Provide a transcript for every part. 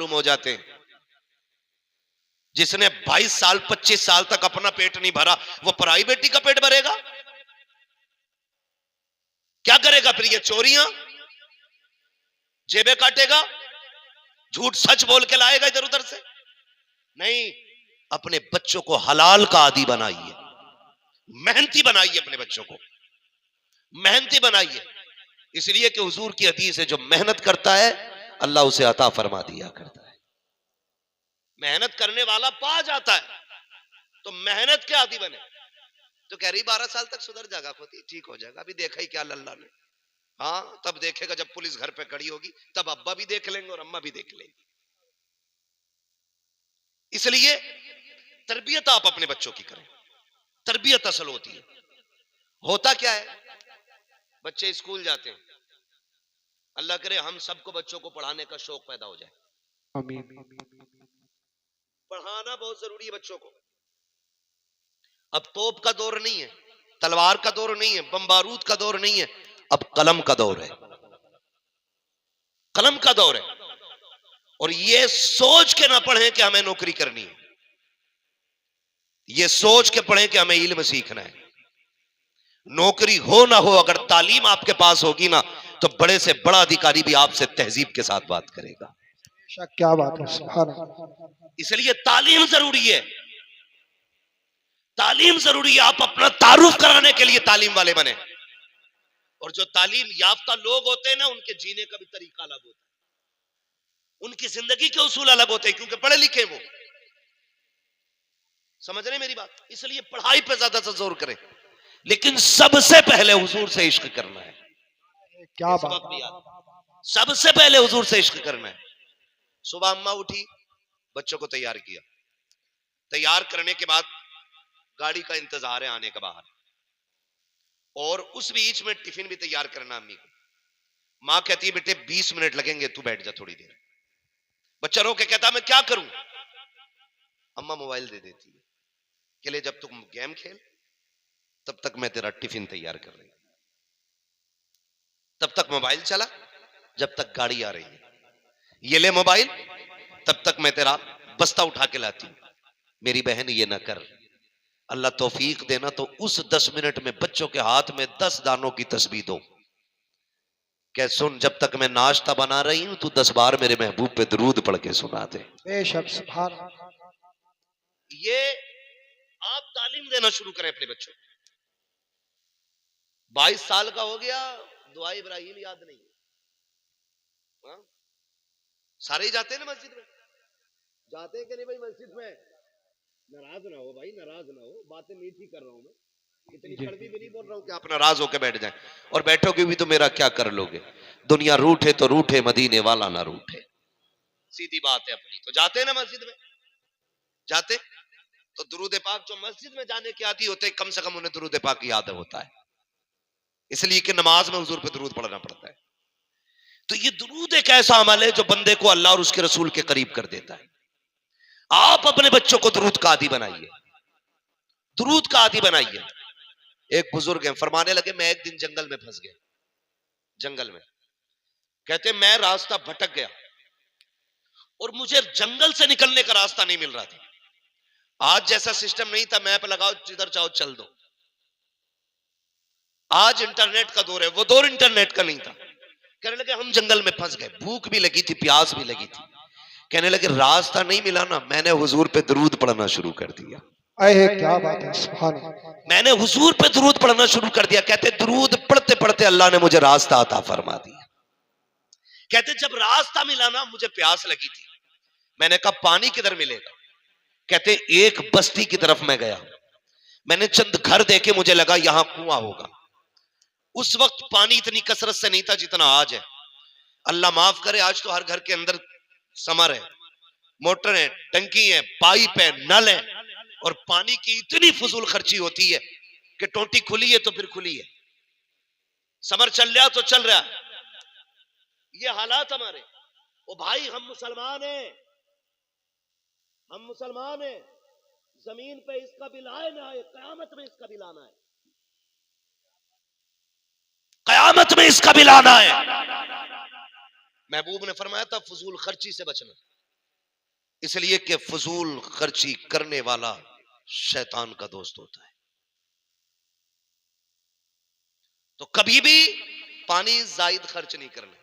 मालूम हो जाते हैं। जिसने 22 साल 25 साल तक अपना पेट नहीं भरा, वो पराई बेटी का पेट भरेगा? क्या करेगा फिर? ये चोरियां, जेबें काटेगा, झूठ सच बोल के लाएगा इधर उधर से? नहीं, अपने बच्चों को हलाल का आदी बनाइए, मेहनती बनाइए, अपने बच्चों को मेहनती बनाइए। इसलिए कि हुजूर की हदीस है, जो मेहनत करता है अल्लाह उसे अता फरमा दिया करता है। मेहनत करने वाला पा जाता है। तो मेहनत के आदी बने। तो कह रही 12 साल तक सुधर जाएगा, खुद ही ठीक हो जाएगा। अभी देखा ही क्या लल्ला ने। हाँ, तब देखेगा जब पुलिस घर पे खड़ी होगी, तब अब्बा भी देख लेंगे और अम्मा भी देख लेंगे। इसलिए तरबियत आप अपने बच्चों की करें। तरबियत असल होती है। होता क्या है, बच्चे स्कूल जाते हैं, अल्लाह करे हम सबको बच्चों को पढ़ाने का शौक पैदा हो जाए। आमीन। पढ़ाना बहुत जरूरी है बच्चों को। अब तोप का दौर नहीं है, तलवार का दौर नहीं है, बम बारूद का दौर नहीं है, अब कलम का दौर है। कलम का दौर है। और ये सोच के ना पढ़ें कि हमें नौकरी करनी है, ये सोच के पढ़ें कि हमें इल्म सीखना है। नौकरी हो ना हो, अगर तालीम आपके पास होगी ना, तो बड़े से बड़ा अधिकारी भी आपसे तहजीब के साथ बात करेगा। क्या बात है, सुभान अल्लाह। इसलिए तालीम जरूरी है। तालीम जरूरी है। आप अपना तारुफ कराने के लिए तालीम वाले बने। और जो तालीम याफ्ता लोग होते हैं ना, उनके जीने का भी तरीका अलग होता है, उनकी जिंदगी के उसूल अलग होते हैं, क्योंकि पढ़े लिखे वो। समझ रहे मेरी बात? इसलिए पढ़ाई पे ज्यादा से जोर करें, लेकिन सबसे पहले हुजूर से इश्क करना है। क्या बात है। सबसे पहले हुजूर से इश्क करना है। सुबह अम्मा उठी, बच्चों को तैयार किया, तैयार करने के बाद गाड़ी का इंतजार है आने का बाहर, और उस बीच में टिफिन भी तैयार करना अम्मी को। माँ कहती है बेटे 20 मिनट लगेंगे, तू बैठ जा थोड़ी देर। बच्चा रो के कहता मैं क्या करूं? अम्मा मोबाइल दे देती है कि ले, जब तुम गेम खेल तब तक मैं तेरा टिफिन तैयार कर रही हूं, तब तक मोबाइल चला, जब तक गाड़ी आ रही है, ये ले मोबाइल, तब तक मैं तेरा बस्ता उठा के लाती हूं। मेरी बहन ये ना कर, अल्लाह तौफीक देना तो उस 10 मिनट में बच्चों के हाथ में 10 दानों की तस्बीह दो। क्या सुन, जब तक मैं नाश्ता बना रही हूं, तू 10 बार मेरे महबूब पे दरूद पढ़ के सुना दे। बेशक, सुभान अल्लाह। ये आप तालीम देना शुरू करें अपने बच्चों को। 22 साल का हो गया, दुआ इब्राहिम याद नहीं है। हाँ? सारे ही जाते हैं ना मस्जिद में? जाते हैं कि नहीं भाई मस्जिद में? नाराज ना हो भाई, नाराज ना हो, बातें मीठी कर रहा हूं मैं, इतनी कड़वी भी नहीं बोल रहा हूं कि आप नाराज होकर बैठ जाएं। और बैठोगे भी तो मेरा क्या कर लोगे? दुनिया रूठे तो रूठे, मदीने वाला ना रूठे। सीधी बात है अपनी। तो जाते हैं ना मस्जिद में? जाते तो दुरूद पाक, जो मस्जिद में जाने के आदी होते हैं, कम से कम उन्हें दुरूद पाक याद होता है, इसलिए कि नमाज में हुजूर पे दुरूद पढ़ना पड़ता है। तो ये दुरूद एक ऐसा अमल है जो बंदे को अल्लाह और उसके रसूल के करीब कर देता है। आप अपने बच्चों को दुरूद का आदी बनाइए, दुरूद का आदी बनाइए। एक बुजुर्ग हैं, फरमाने लगे मैं एक दिन जंगल में फंस गया। जंगल में कहते मैं रास्ता भटक गया और मुझे जंगल से निकलने का रास्ता नहीं मिल रहा था। आज जैसा सिस्टम नहीं था, मैप लगाओ जिधर चाहो चल दो। आज इंटरनेट का दौर है, वो दौर इंटरनेट का नहीं था। कहने लगे हम जंगल में फंस गए, भूख भी लगी थी, प्यास भी लगी थी। कहने लगे रास्ता नहीं मिला ना, मैंने हुजूर पे दुरूद पढ़ना शुरू कर दिया। क्या बात है, सुभान अल्लाह। मैंने हुजूर पे दुरूद पढ़ना शुरू कर दिया। कहते दुरूद पढ़ते पढ़ते अल्लाह ने मुझे रास्ता अता फरमा दिया। कहते जब रास्ता मिला ना, मुझे प्यास लगी थी, मैंने कहा पानी किधर मिलेगा? कहते एक बस्ती की तरफ मैं गया, मैंने चंद घर देखे, मुझे लगा यहां कुआं होगा। उस वक्त पानी इतनी कसरत से नहीं था जितना आज है। अल्लाह माफ करे, आज तो हर घर के अंदर समर है, मोटर है, टंकी है, पाइप है, नल है, और पानी की इतनी फजूल खर्ची होती है कि टोटी खुली है तो फिर खुली है, समर चल रहा तो चल रहा। ये हालात हमारे। ओ भाई हम मुसलमान हैं, हम मुसलमान हैं। जमीन पे इसका बिल आए ना आए, कयामत में इसका बिल आना है, कयामत में इसका बिल आना है। महबूब ने फरमाया था फजूल खर्ची से बचना। इसलिए कि फजूल खर्ची करने वाला शैतान का दोस्त होता है। तो कभी भी पानी जायद खर्च नहीं करना।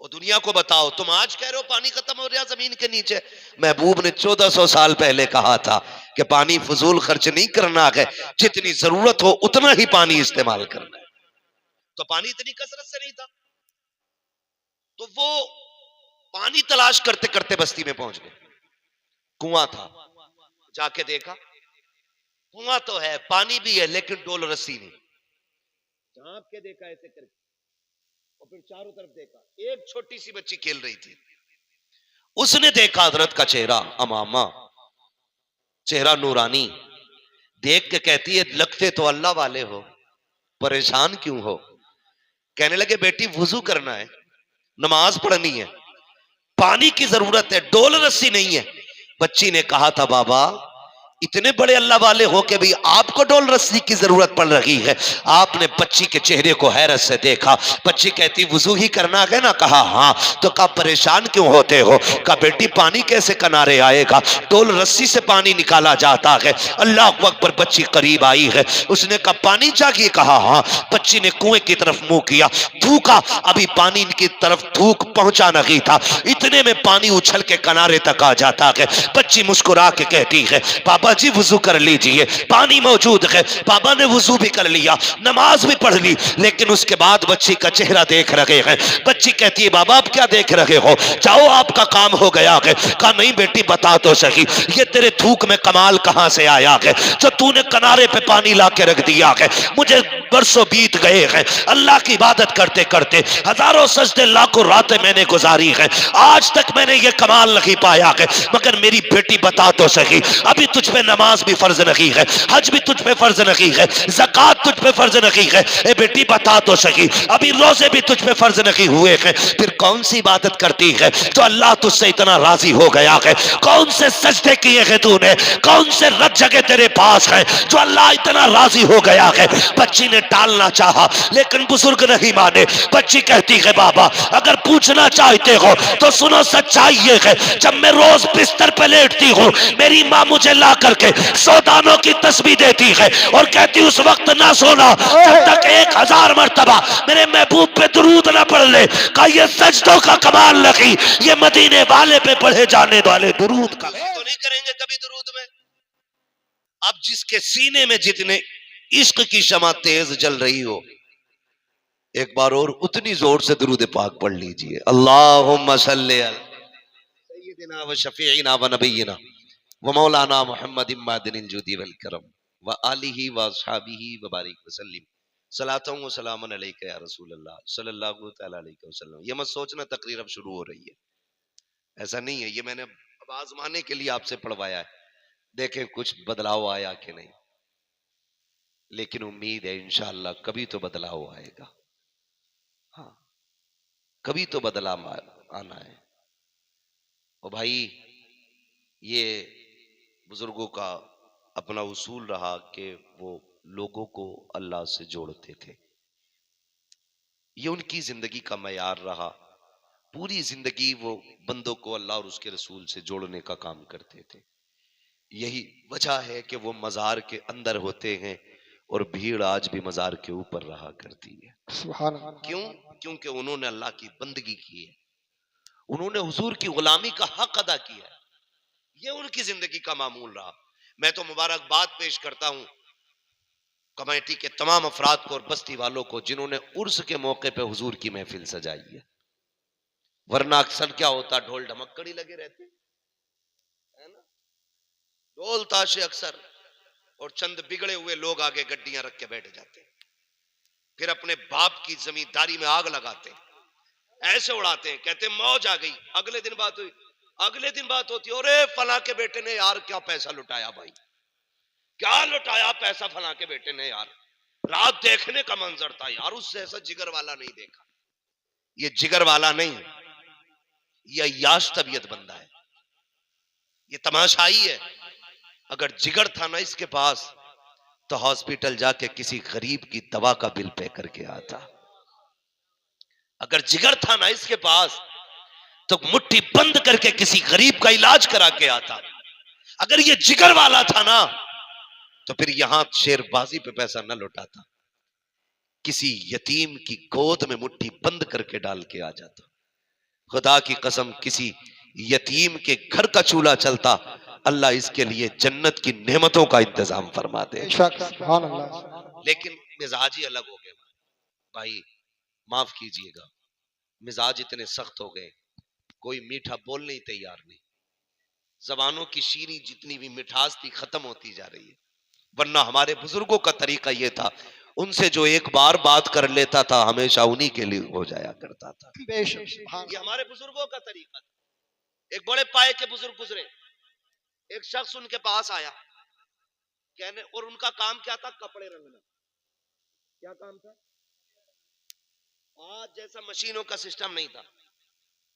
और दुनिया को बताओ, तुम आज कह रहे हो पानी खत्म हो रहा जमीन के नीचे। महबूब ने 1400 साल पहले कहा था कि पानी फजूल खर्च नहीं करना है, जितनी जरूरत हो उतना ही पानी इस्तेमाल करना है। तो पानी इतनी कसरत से नहीं था, तो वो पानी तलाश करते करते बस्ती में पहुंच गए। कुआं था, जाके देखा कुआं तो है, पानी भी है, लेकिन डोल रस्सी नहीं। झांक के देखा ऐसे करके, और फिर चारों तरफ देखा, एक छोटी सी बच्ची खेल रही थी। उसने देखा हजरत का चेहरा अमामा, चेहरा नूरानी। देख के कहती है, लगते तो अल्लाह वाले हो, परेशान क्यों हो? कहने लगे, बेटी वुजू करना है, नमाज पढ़नी है, पानी की जरूरत है, डोल रस्सी नहीं है। बच्ची ने कहा था, बाबा इतने बड़े अल्लाह वाले हो के भी आपको डोल रस्सी की जरूरत पड़ रही है। आपने बच्ची के चेहरे को हैरत से देखा। बच्ची कहती, वुजू ही करना है ना? कहा हाँ। तो कहा परेशान क्यों होते हो? कहा बेटी पानी कैसे किनारे आएगा, डोल रस्सी से पानी निकाला जाता है। अल्लाह अकबर। बच्ची करीब आई है, उसने कहा पानी चाहिए? कहा हाँ। बच्ची ने कुएं की तरफ मुंह किया, थूका, अभी पानी की तरफ थूक पहुंचा नहीं था, इतने में पानी उछल के किनारे तक आ जाता है। बच्ची मुस्कुरा के कहती है, बाबा जी वुजू कर लीजिए, पानी मौजूद है। बाबा ने वुजू भी कर लिया, नमाज भी पढ़ ली, लेकिन उसके बाद बच्ची का चेहरा देख रहे हैं। बच्ची कहती है, बाबा आप क्या देख रहे हो, जाओ आपका काम हो गया है। कहा नहीं बेटी बता तो सही, ये तेरे थूक में कमाल कहां से आया है जो तूने किनारे पे पानी ला के रख दिया है? मुझे बरसों बीत गए हैं अल्लाह की इबादत करते करते, हजारों सजदे लाखों रातें मैंने गुजारी है, आज तक मैंने ये कमाल नहीं पाया है। मगर मेरी बेटी बता तो सही, अभी तुझ पे नमाज भी फर्ज नहीं है, हज भी तुझ पे फर्ज नहीं है, ज़कात तुझ पे फर्ज नहीं है। ए बेटी बता तो सही, अभी रोजे भी तुझ पे फर्ज नहीं हुए हैं, फिर कौन सी इबादत करती है तो अल्लाह तुझसे इतना राजी हो गया है? कौन से सजदे किए हैं तूने, कौन से रत जगह तेरे पास है जो अल्लाह इतना राजी हो गया है? बच्ची ने टालना चाहा, लेकिन बुजुर्ग नहीं माने। बच्ची कहती है, बाबा अगर पूछना चाहते हो तो सुनो, सच्चाई ये है, जब मैं रोज बिस्तर पे लेटती हूँ, मेरी माँ मुझे ला करके 100 दानों की तस्बीह देती है और कहती उस वक्त ना सोना जब तक 1000 मर्तबा मेरे महबूब पे दुरूद ना पढ़ ले। का ये सजदों का कमाल नहीं, ये मदीने वाले पे पढ़े जाने वाले दुरूद का। तो नहीं करेंगे कभी दुरूद में? अब जिसके सीने में जितने इश्क की शमा तेज जल रही हो, एक बार और उतनी जोर से दुरूद पाक पढ़ लीजिए। अल्लाहुम्मा सल्ली अला सय्यिदिना व शफीइना व नबीना व मौलाना मुहम्मद इम्मादिनिल जुदी वल करम व आलिही व अस्हाबिही व बारिक वसल्लिम सलातों व सलामन अलैका या रसूल अल्लाह सल्लल्लाहु तआला अलैहि वसल्लम। ये मत सोचना तकरीर अब शुरू हो रही है, ऐसा नहीं है। ये मैंने अब आजमाने के लिए आपसे पढ़वाया है, देखें कुछ बदलाव आया कि नहीं। लेकिन उम्मीद है इंशाअल्लाह कभी तो बदलाव आएगा। हाँ, कभी तो बदलाव आना है। और भाई ये बुजुर्गों का अपना उसूल रहा कि वो लोगों को अल्लाह से जोड़ते थे, ये उनकी जिंदगी का मयार रहा। पूरी जिंदगी वो बंदों को अल्लाह और उसके रसूल से जोड़ने का काम करते थे। यही वजह है कि वो मजार के अंदर होते हैं और भीड़ आज भी मजार के ऊपर रहा करती है। सुभान अल्लाह। क्यों? क्योंकि उन्होंने अल्लाह की बंदगी की है, उन्होंने हुजूर की गुलामी का हक अदा किया है। ये उनकी जिंदगी का मामूल रहा। मैं तो मुबारकबाद पेश करता हूं कमेटी के तमाम अफराद को और बस्ती वालों को जिन्होंने उर्स के मौके पे हुजूर की महफिल सजाई है। वरना अक्सर क्या होता, ढोल ढमक्कड़ी लगे रहते है ना, ढोल ताशे अक्सर, और चंद बिगड़े हुए लोग आगे गड्डियां रख के बैठ जाते, फिर अपने बाप की जमींदारी में आग लगाते, ऐसे उड़ाते हैं, कहते मौज आ गई। अगले दिन बात हुई, अगले दिन बात होती, अरे फला के बेटे ने यार क्या पैसा लुटाया, भाई क्या लुटाया पैसा फला के बेटे ने यार, रात देखने का मंजर था यार, उससे ऐसा जिगर वाला नहीं देखा। ये जिगर वाला नहीं, ये अय्याश तबीयत बंदा है, ये तमाशाई है। अगर जिगर था ना इसके पास तो हॉस्पिटल जाके किसी गरीब की दवा का बिल पे करके आता। अगर जिगर था ना इसके पास तो मुट्ठी बंद करके किसी गरीब का इलाज करा के आता। अगर ये जिगर वाला था ना तो फिर यहां शेरबाजी पे पैसा न लुटाता, किसी यतीम की गोद में मुट्ठी बंद करके डाल के आ जाता। खुदा की कसम किसी यतीम के घर का चूल्हा चलता, अल्लाह इसके लिए जन्नत की नेमतों का इंतजाम फरमा दे। लेकिन मिजाज ही अलग हो गए भाई, माफ कीजिएगा, मिजाज इतने सख्त हो गए, कोई मीठा बोलने ही तैयार नहीं। जबानों की शीरी जितनी भी मिठास थी खत्म होती जा रही है। वरना हमारे बुजुर्गों का तरीका यह था, उनसे जो एक बार बात कर लेता था हमेशा उन्हीं के लिए हो जाया करता था। ये हमारे बुजुर्गों का तरीका था। एक बड़े पाए के बुजुर्ग गुजरे, एक शख्स उनके पास आया कहने, और उनका काम क्या था? कपड़े रंगना। क्या काम था? आज जैसा मशीनों का सिस्टम नहीं था,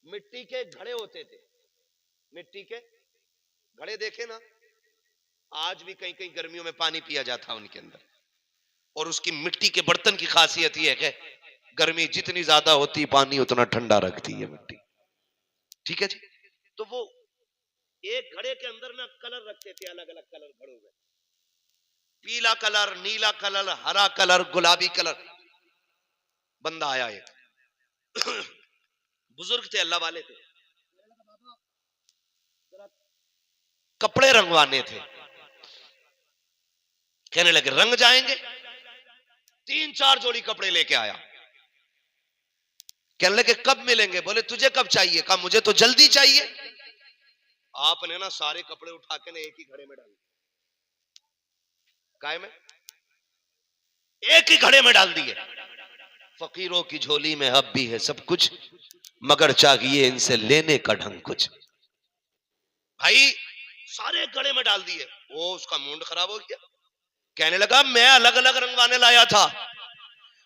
मिट्टी के घड़े होते थे। मिट्टी के घड़े देखे ना, आज भी कहीं कहीं गर्मियों में पानी पिया जाता उनके अंदर। और उसकी मिट्टी के बर्तन की खासियत यह है कि गर्मी जितनी ज्यादा होती पानी उतना ठंडा रखती है मिट्टी। ठीक है जी। तो वो एक घड़े के अंदर ना कलर रखते थे, अलग अलग कलर घड़ों में, पीला कलर, नीला कलर, हरा कलर, गुलाबी कलर। बंदा आया एक बुजुर्ग थे, अल्लाह वाले थे, कपड़े रंगवाने थे। कहने लगे रंग जाएंगे। 3-4 जोड़ी कपड़े लेके आया। कहने लगे कब मिलेंगे? बोले तुझे कब चाहिए? कहा मुझे तो जल्दी चाहिए। आपने ना सारे कपड़े उठा के ना एक ही घड़े में डाल दिए। काय में? एक ही घड़े में डाल दिए। फकीरों की झोली में अब भी है सब कुछ, मगर चाहिए इनसे लेने का ढंग कुछ। भाई सारे घड़े में डाल दिए। वो उसका मूड खराब हो गया। कहने लगा मैं अलग अलग रंगवाने लाया था,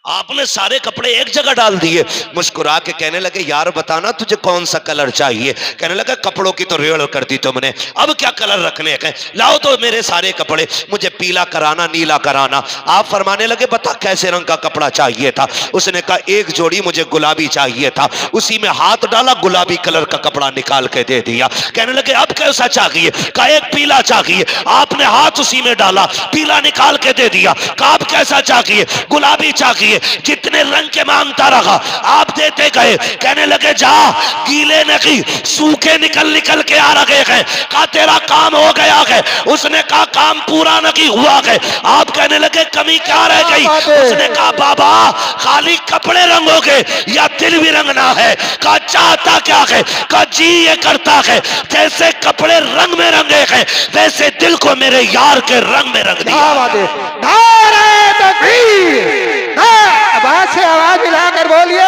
आपने सारे कपड़े एक जगह डाल दिए। मुस्कुरा के कहने लगे यार बताना तुझे कौन सा कलर चाहिए? कहने लगा कपड़ों की तो रेड़ कर दी तुमने, अब क्या कलर रखने हैं? लाओ तो मेरे सारे कपड़े, मुझे पीला कराना, नीला कराना। आप फरमाने लगे बता कैसे रंग का कपड़ा चाहिए था? उसने कहा एक जोड़ी मुझे गुलाबी चाहिए था। उसी में हाथ डाला, गुलाबी कलर का कपड़ा निकाल के दे दिया। कहने लगे अब कैसा चाहिए? कहा एक पीला चाहिए। आपने हाथ उसी में डाला, पीला निकाल के दे दिया। कहा अब कैसा चाहिए? गुलाबी चाहिए। जितने रंग के मांगता रहा आप देते गए। कहने लगे जा, गीले नहीं सूखे निकल निकल के आ रहे हैं। कहा तेरा काम हो गया है। उसने कहा काम पूरा नहीं हुआ है। आप कहने लगे कमी क्या रह गई? उसने कहा बाबा खाली कपड़े रंगोगे या दिल भी रंगना है? कहा चाहता क्या है? कहा जी ये करता है जैसे कपड़े रंग में रंगे हैं वैसे दिल को मेरे यार के रंग में रंग दिया। आवाज से आवाज मिलाकर बोलिए।